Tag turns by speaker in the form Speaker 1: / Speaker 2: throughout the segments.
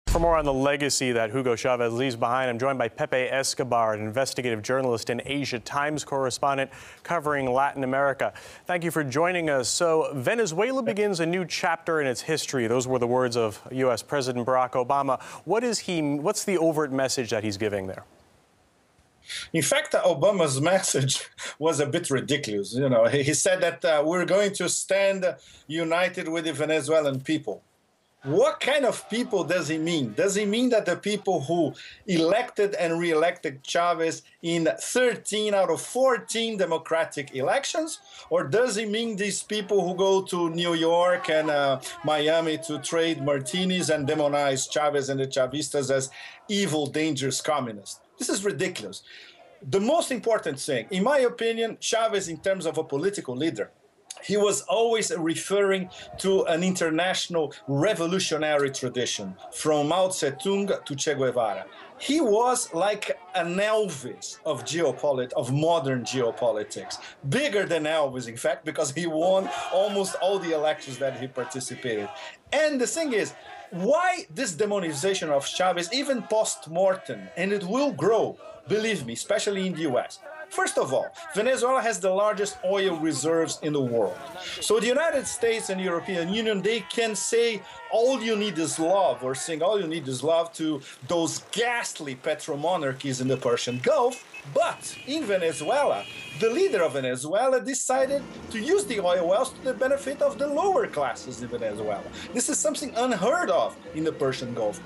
Speaker 1: For more on the legacy that Hugo Chavez leaves behind, I'm joined by Pepe Escobar, an investigative journalist and Asia Times correspondent covering Latin America. Thank you for joining us. So, Venezuela begins a new chapter in its history. Those were the words of U.S. President Barack Obama. What's the overt message that he's giving there?
Speaker 2: In fact, Obama's message was a bit ridiculous. You know, he said that we're going to stand united with the Venezuelan people. What kind of people does he mean? Does he mean that the people who elected and re-elected Chavez in 13 out of 14 democratic elections? Or does he mean these people who go to New York and Miami to trade martinis and demonize Chavez and the Chavistas as evil, dangerous communists? This is ridiculous. The most important thing, in my opinion, Chavez, in terms of a political leader, he was always referring to an international revolutionary tradition, from Mao Zedong to Che Guevara. He was like an Elvis of modern geopolitics. Bigger than Elvis, in fact, because he won almost all the elections that he participated. And the thing is, why this demonization of Chavez, even post-mortem, and it will grow, believe me, especially in the US. First of all, Venezuela has the largest oil reserves in the world. So the United States and the European Union, they can say all you need is love, or sing all you need is love to those ghastly petromonarchies in the Persian Gulf. But in Venezuela, the leader of Venezuela decided to use the oil wells to the benefit of the lower classes in Venezuela. This is something unheard of in the Persian Gulf.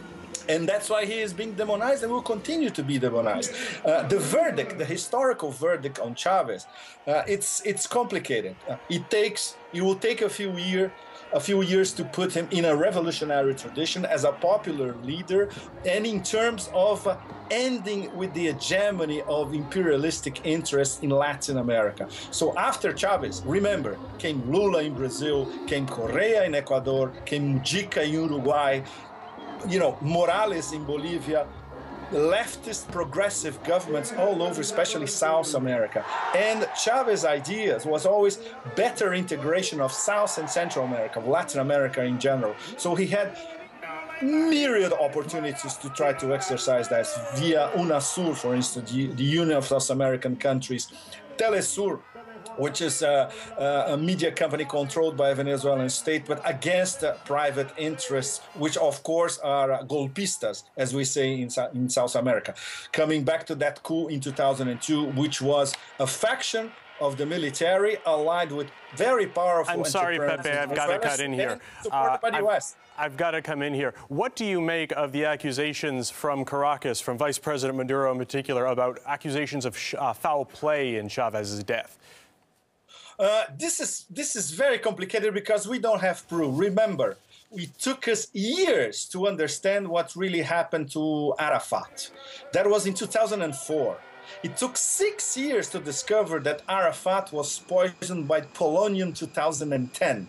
Speaker 2: And that's why he is being demonized and will continue to be demonized. The verdict, the historical verdict on Chavez, it's complicated. It will take a few years to put him in a revolutionary tradition as a popular leader, and in terms of ending with the hegemony of imperialistic interests in Latin America. So after Chavez, remember, came Lula in Brazil, came Correa in Ecuador, came Mujica in Uruguay, you know, Morales in Bolivia, leftist progressive governments all over, especially South America. And Chavez's ideas was always better integration of South and Central America, Latin America in general. So he had myriad opportunities to try to exercise that via UNASUR, for instance, the Union of South American Countries, Telesur, which is a media company controlled by a Venezuelan state, but against private interests, which of course are golpistas, as we say in South America. Coming back to that coup in 2002, which was a faction of the military allied with very powerful
Speaker 1: I'm sorry, Pepe, I've got to cut in here.
Speaker 2: Supported by the US.
Speaker 1: I've got to come in here. What do you make of the accusations from Caracas, from Vice President Maduro in particular, about accusations of foul play in Chavez's death?
Speaker 2: This is very complicated because we don't have proof. Remember, it took us years to understand what really happened to Arafat. That was in 2004. It took 6 years to discover that Arafat was poisoned by polonium 2010.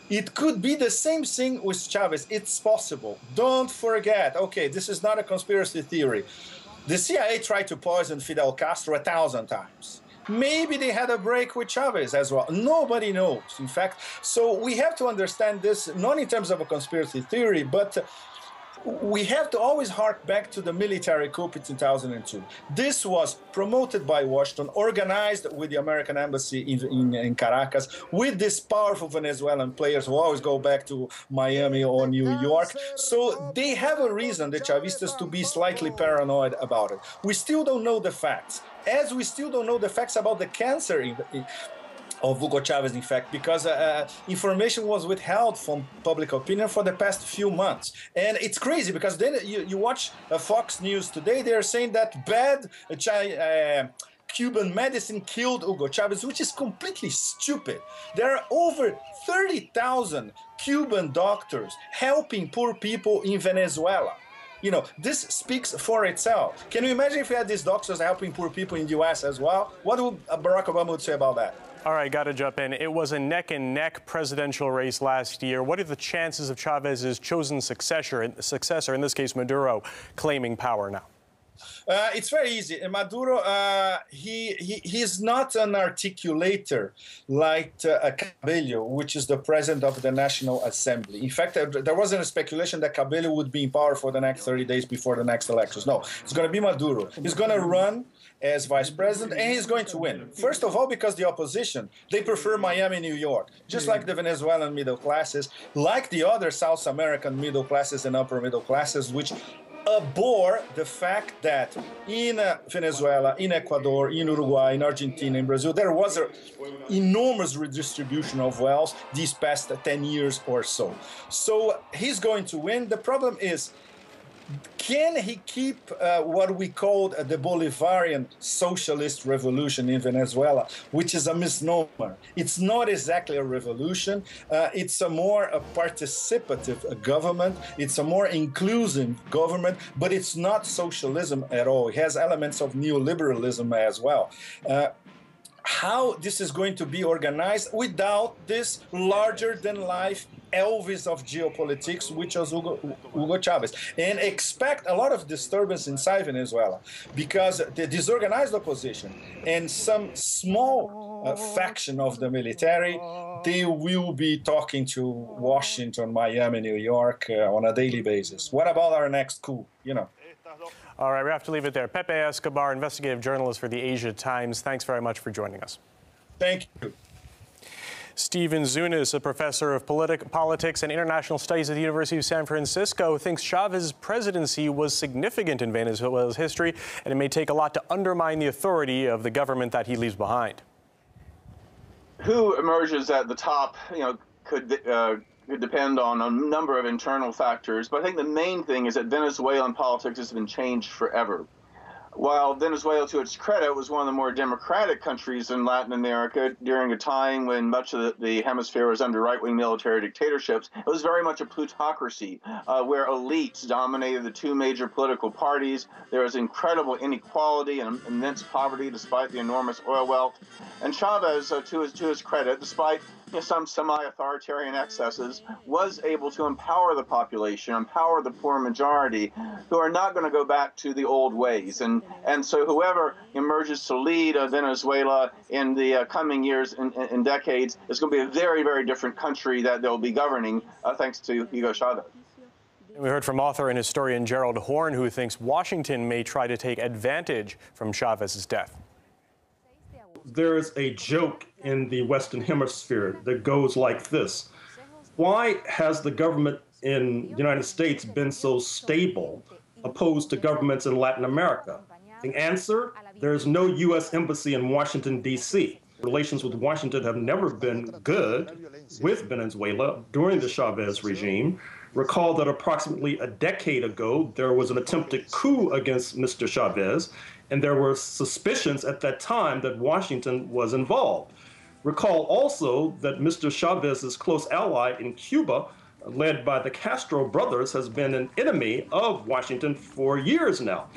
Speaker 2: It could be the same thing with Chavez. It's possible. Don't forget, okay, this is not a conspiracy theory. The CIA tried to poison Fidel Castro 1,000 times. Maybe they had a break with Chavez as well. Nobody knows, in fact. So we have to understand this, not in terms of a conspiracy theory, but we have to always hark back to the military coup in 2002. This was promoted by Washington, organized with the American embassy in Caracas, with these powerful Venezuelan players who always go back to Miami or New York. So they have a reason, the Chavistas, to be slightly paranoid about it. We still don't know the facts, as we still don't know the facts about the cancer of Hugo Chavez, in fact, because information was withheld from public opinion for the past few months. And it's crazy because then you watch Fox News today, they're saying that bad Cuban medicine killed Hugo Chavez, which is completely stupid. There are over 30,000 Cuban doctors helping poor people in Venezuela. You know, this speaks for itself. Can you imagine if we had these doctors helping poor people in the US as well? What would Barack Obama say about that?
Speaker 1: All right, got to jump in. It was a neck-and-neck presidential race last year. What are the chances of Chavez's chosen successor, in this case Maduro, claiming power now?
Speaker 2: It's very easy. Maduro, he's not an articulator like Cabello, which is the president of the National Assembly. In fact, there wasn't a speculation that Cabello would be in power for the next 30 days before the next elections. No, it's going to be Maduro. He's going to run as vice president, and he's going to win. First of all, because the opposition, they prefer Miami, New York, just like the Venezuelan middle classes, like the other South American middle classes and upper middle classes, which abhor the fact that in Venezuela, in Ecuador, in Uruguay, in Argentina, in Brazil, there was an enormous redistribution of wealth these past 10 years or so. So he's going to win. The problem is, can he keep what we called the Bolivarian socialist revolution in Venezuela, which is a misnomer? It's not exactly a revolution. It's a more participative government. It's a more inclusive government, but it's not socialism at all. It has elements of neoliberalism as well. How this is going to be organized without this larger-than-life Elvis of geopolitics, which was Hugo Chavez, and expect a lot of disturbance inside Venezuela, because the disorganized opposition and some small faction of the military, they will be talking to Washington, Miami, New York on a daily basis. What about our next coup? You know.
Speaker 1: All right, we have to leave it there. Pepe Escobar, investigative journalist for the Asia Times. Thanks very much for joining us.
Speaker 2: Thank you.
Speaker 1: Stephen Zunis, a professor of politics and international studies at the University of San Francisco, thinks Chavez's presidency was significant in Venezuela's history, and it may take a lot to undermine the authority of the government that he leaves behind.
Speaker 3: Who emerges at the top, could depend on a number of internal factors, but I think the main thing is that Venezuelan politics has been changed forever. While Venezuela, to its credit, was one of the more democratic countries in Latin America during a time when much of the hemisphere was under right-wing military dictatorships, it was very much a plutocracy where elites dominated the two major political parties. There was incredible inequality and immense poverty despite the enormous oil wealth. And Chavez, to his credit, despite some semi-authoritarian excesses, was able to empower the population, empower the poor majority, who are not going to go back to the old ways. And so whoever emerges to lead Venezuela in the coming years and decades is going to be a very, very different country that they'll be governing, thanks to Hugo Chavez.
Speaker 1: We heard from author and historian Gerald Horne, who thinks Washington may try to take advantage from Chavez's death.
Speaker 4: There's a joke in the Western Hemisphere that goes like this. Why has the government in the United States been so stable opposed to governments in Latin America? The answer, there's no U.S. embassy in Washington, D.C. Relations with Washington have never been good with Venezuela during the Chavez regime. Recall that approximately a decade ago, there was an attempted coup against Mr. Chavez, and there were suspicions at that time that Washington was involved. Recall also that Mr. Chavez's close ally in Cuba, led by the Castro brothers, has been an enemy of Washington for years now.